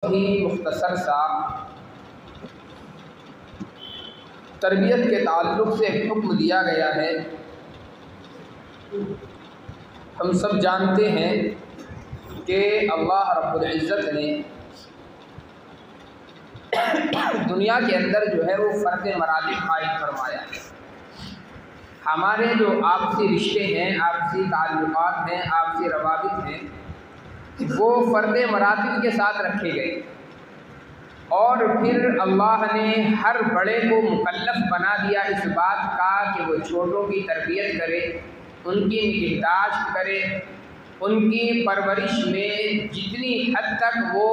ही मुख्तसर सा तरबियत के ताल्लुक़ से एक हुक्म दिया गया है। हम सब जानते हैं कि अल्लाह रब्बुल इज़्ज़त ने दुनिया के अंदर जो है वो फ़र्क़ मरातिब कायम फरमाया है। हमारे जो आपसी रिश्ते हैं, आपसी ताल्लुक़ात हैं, आपसी रवाबित हैं, वो फ़र्क़ मरातिब के साथ रखे गए। और फिर अल्लाह ने हर बड़े को मुकल्लफ़ बना दिया इस बात का कि वो छोटों की तरबियत करे, उनकी निगहदाश्त करे, उनकी परवरिश में जितनी हद तक वो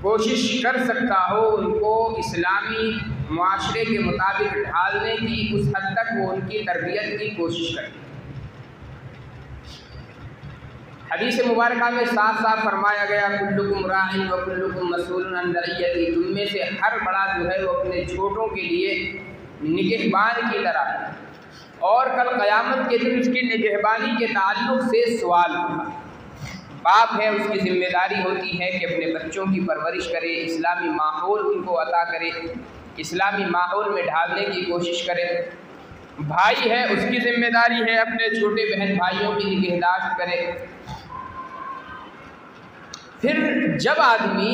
कोशिश कर सकता हो उनको इस्लामी मुआशरे के मुताबिक ढालने की, उस हद तक वो उनकी तरबियत की कोशिश करे। हदीस मुबारका में साफ साफ फरमाया गया, कुल्लुकुम राइन व कुल्लुकुम मसऊलुन अन रइयती, तुम में से हर बड़ा जो है वो अपने छोटों के लिए निगहबान की तरह है, और कल क़यामत के दिन उसकी निगहबानी के ताल्लुक़ से सवाल होगा। बाप है, उसकी ज़िम्मेदारी होती है कि अपने बच्चों की परवरिश करे, इस्लामी माहौल उनको अता करे, इस्लामी माहौल में ढालने की कोशिश करे। भाई है, उसकी ज़िम्मेदारी है अपने छोटे बहन भाइयों की निगहदाश्त करे। फिर जब आदमी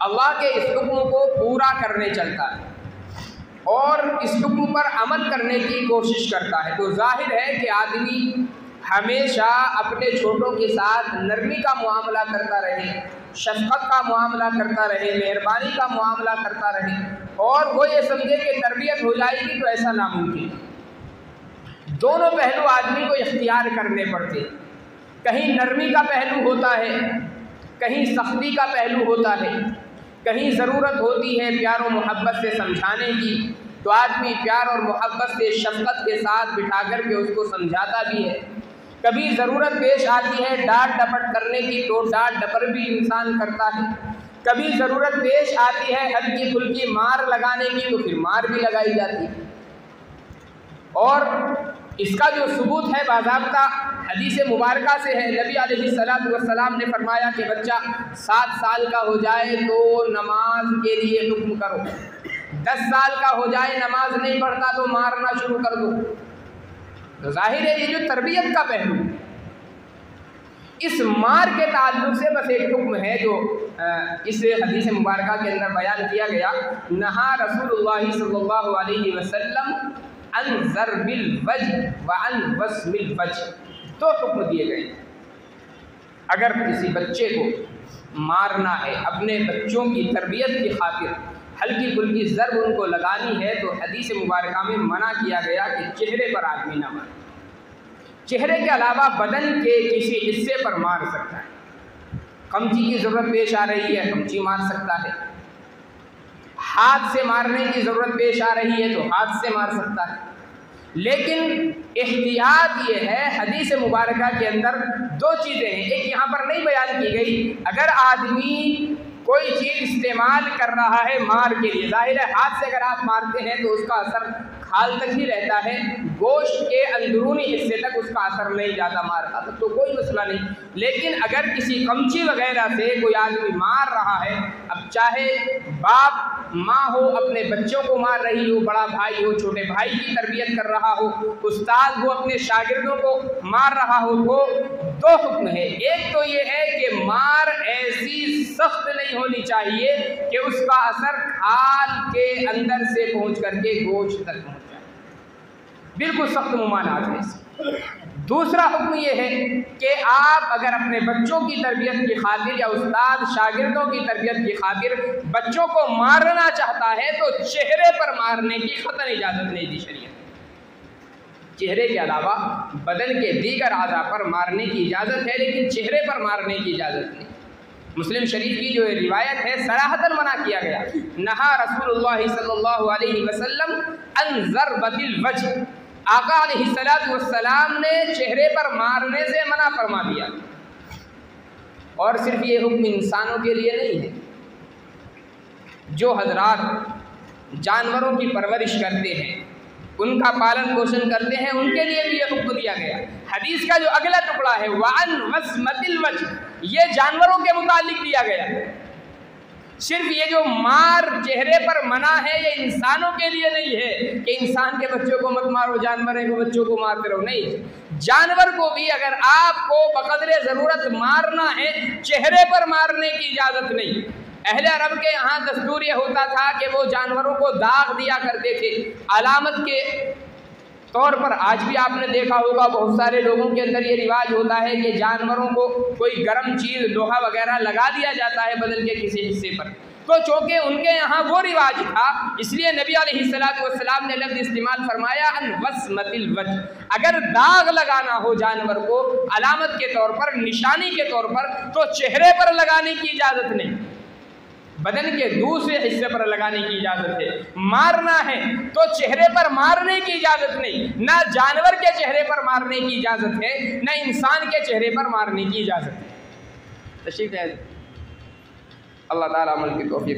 अल्लाह के इस हुक्म को पूरा करने चलता है और इस हुक्म पर अमल करने की कोशिश करता है, तो जाहिर है कि आदमी हमेशा अपने छोटों के साथ नरमी का मुआमला करता रहे, शफ़क़त का मुआमला करता रहे, मेहरबानी का मुआमला करता रहे, और वो ये समझे कि तरबियत हो जाएगी, तो ऐसा नामुमकिन है। दोनों पहलू आदमी को इख्तियार करने पड़ते हैं। कहीं नरमी का पहलू होता है, कहीं सख्ती का पहलू होता है, कहीं ज़रूरत होती है प्यार और मोहब्बत से समझाने की, तो आदमी प्यार और मोहब्बत से शफ़क़त के साथ बिठा कर के उसको समझाता भी है। कभी ज़रूरत पेश आती है डांट डपट करने की, तो डांट डपट भी इंसान करता है। कभी ज़रूरत पेश आती है हल्की फुल्की मार लगाने की, तो फिर मार भी लगाई जाती है। और इसका जो सबूत है बाज़ाब्ता हदीस मुबारका से है। नबी अलैहिस्सलातु वस्सलाम ने फरमाया कि बच्चा 7 साल का हो जाए तो नमाज के लिए हुक्म करो, 10 साल का हो जाए नमाज नहीं पढ़ता तो मारना शुरू कर दो। तो जाहिर है ये जो तरबियत का पहलू, इस मार के ताल्लुक़ से बस एक हुक्म है जो इस हदीस मुबारका के अंदर बयान किया गया। नहा रसूलुल्लाह सल्लल्लाहु अलैहि वसल्लम अन ज़रबिल वज्ह व अन वस्मिल वज्ह, तो हुक्म दिए गए। अगर किसी बच्चे को मारना है, अपने बच्चों की तरबियत की खातिर हल्की फुल्की ज़र्ब उनको लगानी है, तो हदीस मुबारका में मना किया गया कि चेहरे पर आदमी ना मारे। चेहरे के अलावा बदन के किसी हिस्से पर मार सकता है। कमची की ज़रूरत पेश आ रही है, कमची मार सकता है। हाथ से मारने की ज़रूरत पेश आ रही है, तो हाथ से मार सकता है। लेकिन एहतियात ये है, हदीस मुबारका के अंदर 2 चीज़ें हैं। एक यहाँ पर नहीं बयान की गई, अगर आदमी कोई चीज़ इस्तेमाल कर रहा है मार के लिए, जाहिर है हाथ से अगर आप मारते हैं तो उसका असर खाल तक ही रहता है, गोश्त के अंदरूनी हिस्से तक उसका असर नहीं जाता मार का, तो कोई मसला नहीं। लेकिन अगर किसी कमची वगैरह से कोई आदमी मार रहा है, अब चाहे बाप माँ हो अपने बच्चों को मार रही हो, बड़ा भाई हो छोटे भाई की तरबियत कर रहा हो, उस्ताद हो अपने शागिर्दों को मार रहा हो, तो 2 हुक्म है। एक तो ये है कि मार ऐसी सख्त नहीं होनी चाहिए कि उसका असर खाल के अंदर से पहुंच करके गोश्त तक पहुंच जाए, बिल्कुल सख्त मुमानात है। दूसरा हुक्म ये है कि आप अगर अपने बच्चों की तरबियत की खातिर या उस्ताद शागिर्दों की तरबियत की खातिर बच्चों को मारना चाहता है, तो चेहरे पर मारने की क़तई इजाज़त नहीं दी शरीयत। चेहरे के अलावा बदन के दीगर आज़ा पर मारने की इजाज़त है, लेकिन चेहरे पर मारने की इजाज़त नहीं। मुस्लिम शरीफ की जो रिवायत है, सराहतन मना किया गया, नहा रसूलुल्लाह सल्लल्लाहु अलैहि वसल्लम अन ज़रबतिल वज्ह, आका अलैहिस्सलातु वस्सलाम ने चेहरे पर मारने से मना फरमा दिया। और सिर्फ ये हुक्म इंसानों के लिए नहीं है, जो हजरात जानवरों की परवरिश करते हैं, उनका पालन पोषण करते हैं, उनके लिए भी यह हुक्म दिया गया। हदीस का जो अगला टुकड़ा है, वान वस्मतिल वज्ह, ये जानवरों के मुतालिक दिया गया। सिर्फ ये जो मार चेहरे पर मना है ये इंसानों के लिए नहीं है कि इंसान के बच्चों को मत मारो, जानवर के बच्चों को मारते रहो, नहीं। जानवर को भी अगर आपको बकदरे ज़रूरत मारना है, चेहरे पर मारने की इजाज़त नहीं। अहले अरब के यहाँ दस्तूर ये होता था कि वो जानवरों को दाग दिया करते थे अलामत के तौर पर। आज भी आपने देखा होगा बहुत सारे लोगों के अंदर ये रिवाज होता है कि जानवरों को कोई गर्म चीज़, लोहा वगैरह लगा दिया जाता है बदन के किसी हिस्से पर। तो चूँकि उनके यहाँ वो रिवाज था, इसलिए नबी अलैहिस्सलाम ने लफ्ज़ इस्तेमाल फरमाया अन वस्मतिल वज्ह। अगर दाग लगाना हो जानवर को अलामत के तौर पर, निशानी के तौर पर, तो चेहरे पर लगाने की इजाज़त नहीं, बदन के दूसरे हिस्से पर लगाने की इजाज़त है। मारना है तो चेहरे पर मारने की इजाज़त नहीं, ना जानवर के चेहरे पर मारने की इजाज़त है, ना इंसान के चेहरे पर मारने की इजाज़त है। तशरीफ़ है। अल्लाह ताला अमल की तौफीक